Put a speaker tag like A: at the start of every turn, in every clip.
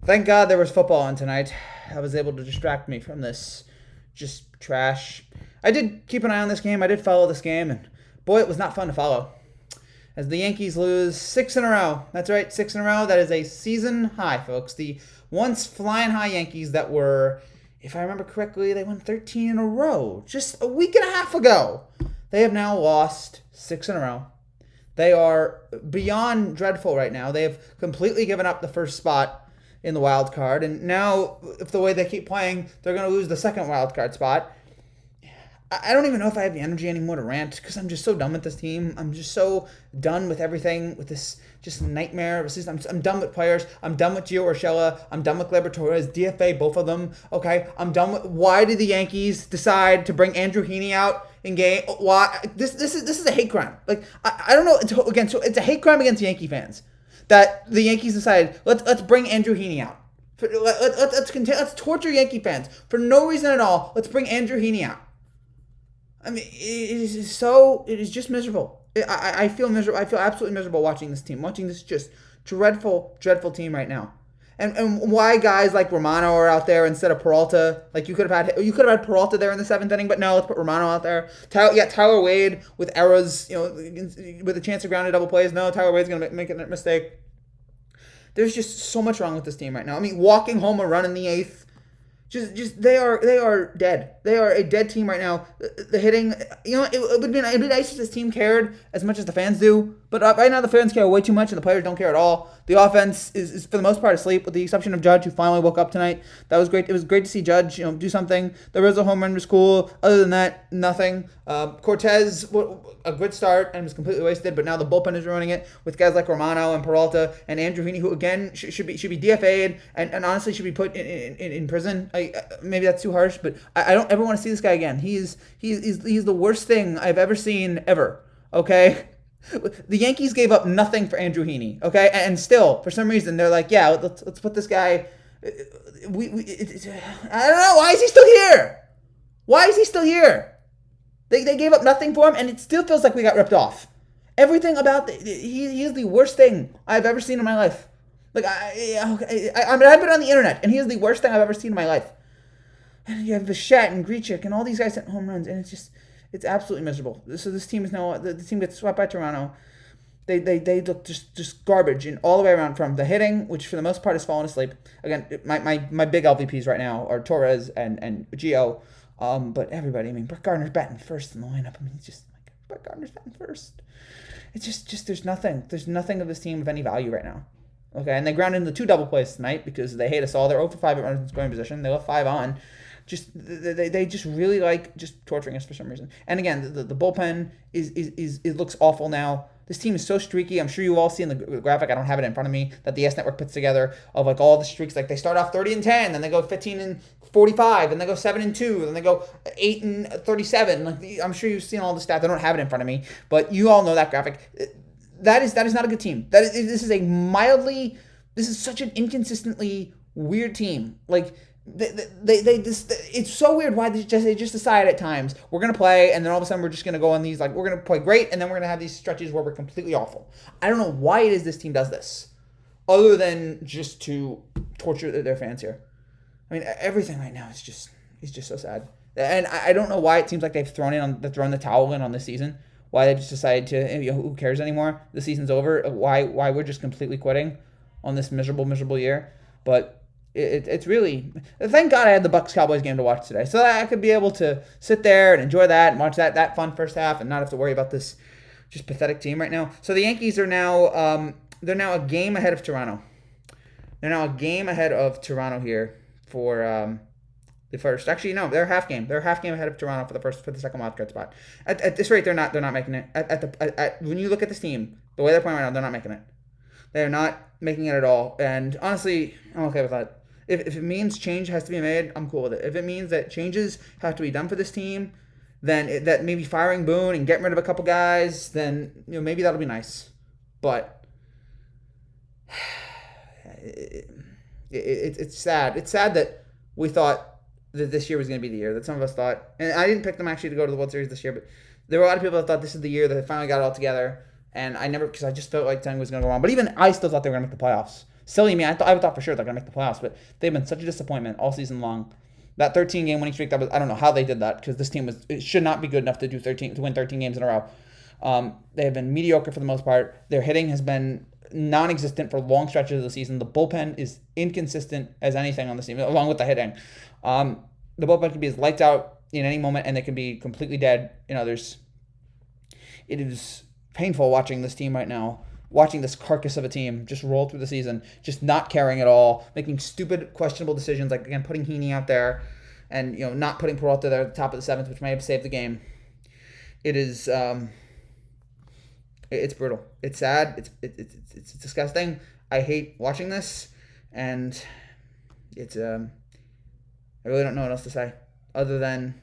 A: Thank God there was football on tonight. I was able to distract me from this just trash. I did keep an eye on this game. I did follow this game, and boy, it was not fun to follow. As the Yankees lose six in a row. That's right, six in a row. That is a season high, folks. The once flying high Yankees that were, if I remember correctly, they won 13 in a row just a week and a half ago. They have now lost six in a row. They are beyond dreadful right now. They have completely given up the first spot in the wild card, and now if the way they keep playing, they're going to lose the second wild card spot. I don't even know if I have the energy anymore to rant because I'm just so done with this team. I'm just so done with everything, with this just nightmare of a season. I'm done with players. I'm done with Gio Urshela. I'm done with Gleyber Torres, DFA, both of them. Okay, I'm done with. Why did the Yankees decide to bring Andrew Heaney out in game? Why this is a hate crime. Like I don't know. Again, so it's a hate crime against Yankee fans that the Yankees decided let's bring Andrew Heaney out. Let's torture Yankee fans for no reason at all. Let's bring Andrew Heaney out. I mean, it is just miserable. I feel miserable. I feel absolutely miserable watching this team, watching this just dreadful, dreadful team right now. And why guys like Romano are out there instead of Peralta? Like you could have had Peralta there in the seventh inning, but no, let's put Romano out there. Tyler Wade with errors, with a chance of grounded double plays. No, Tyler Wade's gonna make a mistake. There's just so much wrong with this team right now. I mean, walking home a run in the eighth. Just they are dead. They are a dead team right now. The hitting, it would be nice if this team cared as much as the fans do. But right now the fans care way too much and the players don't care at all. The offense is for the most part asleep, with the exception of Judge, who finally woke up tonight. That was great. It was great to see Judge, do something. The Rizzo home run was cool. Other than that, nothing. Cortez, a good start and was completely wasted. But now the bullpen is ruining it with guys like Romano and Peralta and Andrew Heaney, who again should be DFA'd and honestly should be put in prison. Maybe that's too harsh, but I don't ever want to see this guy again. He's the worst thing I've ever seen ever. Okay. The Yankees gave up nothing for Andrew Heaney, okay, and still for some reason they're like, yeah, let's put this guy. I don't know, why is he still here? Why is he still here? They gave up nothing for him, and it still feels like we got ripped off. Everything about he is the worst thing I've ever seen in my life. Like I mean, I've been on the internet, and he is the worst thing I've ever seen in my life. And you have Bichette and Grichuk and all these guys hitting home runs, and it's absolutely miserable. So this team is now the team gets swept by Toronto. They look just garbage in all the way around, from the hitting, which for the most part has fallen asleep. Again, my big LVPs right now are Torres and Gio, but everybody. I mean, Brett Gardner's batting first in the lineup. I mean, it's just like Brett Gardner's batting first. It's just there's nothing. There's nothing of this team of any value right now. Okay, and they grounded into 2 double plays tonight because they hate us all. They're 0 for 5 at runners in scoring position. They left 5 on. They just really like just torturing us for some reason. And again, the bullpen is it looks awful now. This team is so streaky. I'm sure you all see in the graphic, I don't have it in front of me, that the S Network puts together of like all the streaks. Like they start off 30-10, then they go 15-45, then they go 7-2, then they go 8-37. Like I'm sure you've seen all the stats. I don't have it in front of me, but you all know that graphic. That is not a good team. This is such an inconsistently weird team. Like they just, it's so weird why they just decide at times we're gonna play, and then all of a sudden we're just gonna go on these, like, we're gonna play great, and then we're gonna have these stretches where we're completely awful. I don't know why it is this team does this, other than just to torture their fans here. I mean, everything right now is just so sad, and I don't know why it seems like they've thrown the towel in on this season. Why they just decided to, who cares anymore? The season's over. Why we're just completely quitting on this miserable year. But it's really, thank God I had the Bucks-Cowboys game to watch today, so that I could be able to sit there and enjoy that and watch that fun first half and not have to worry about this just pathetic team right now. So the Yankees are now they're now a game ahead of Toronto. They're now a game ahead of Toronto here for the first. Actually, no, they're half game. They're a half game ahead of Toronto for the second wildcard spot. At this rate, they're not making it. When you look at this team, the way they're playing right now, they're not making it. They're not making it at all. And honestly, I'm okay with that. If it means change has to be made, I'm cool with it. If it means that changes have to be done for this team, then that maybe firing Boone and getting rid of a couple guys, then maybe that'll be nice. But it's sad. It's sad that we thought that this year was going to be the year, that some of us thought. And I didn't pick them actually to go to the World Series this year, but there were a lot of people that thought this is the year that they finally got it all together. And I never, because I just felt like something was going to go wrong. But even I still thought they were going to make the playoffs. Silly me. I thought for sure they're going to make the playoffs, but they've been such a disappointment all season long. That 13-game winning streak, I don't know how they did that, because this team it should not be good enough to win 13 games in a row. They have been mediocre for the most part. Their hitting has been non-existent for long stretches of the season. The bullpen is inconsistent as anything on the team, along with the hitting. The bullpen can be as lights out in any moment, and they can be completely dead in others. It is painful watching this team right now, watching this carcass of a team just roll through the season, just not caring at all, making stupid, questionable decisions, like, again, putting Heaney out there and, not putting Peralta there at the top of the seventh, which may have saved the game. It is, it's brutal. It's sad. It's disgusting. I hate watching this, and it's, I really don't know what else to say other than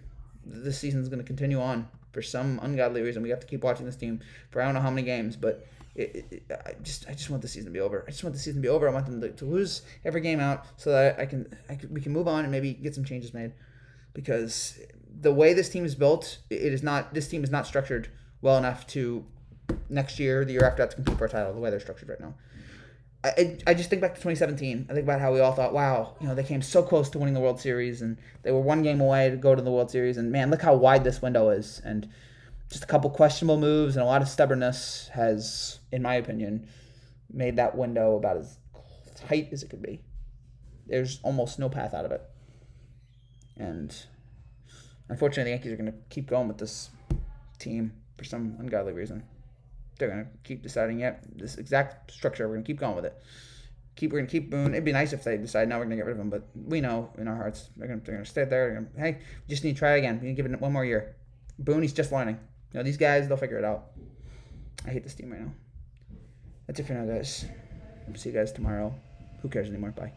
A: this season's going to continue on for some ungodly reason. We have to keep watching this team for I don't know how many games, but I just want the season to be over. I just want the season to be over. I want them to lose every game out so that we can move on and maybe get some changes made, because the way this team is built, this team is not structured well enough to next year, the year after that, to compete for a title the way they're structured right now. I just think back to 2017. I think about how we all thought, wow, they came so close to winning the World Series, and they were one game away to go to the World Series. And, man, look how wide this window is. And just a couple questionable moves and a lot of stubbornness has, in my opinion, made that window about as tight as it could be. There's almost no path out of it. And unfortunately, the Yankees are going to keep going with this team for some ungodly reason. They're going to keep deciding, this exact structure, we're going to keep going with it. We're going to keep Boone. It'd be nice if they decide, now we're going to get rid of him, but we know in our hearts they're going to stay there. Hey, we just need to try it again. We need to give it one more year. Boone, he's just learning. These guys, they'll figure it out. I hate this team right now. That's it for now, guys. See you guys tomorrow. Who cares anymore? Bye.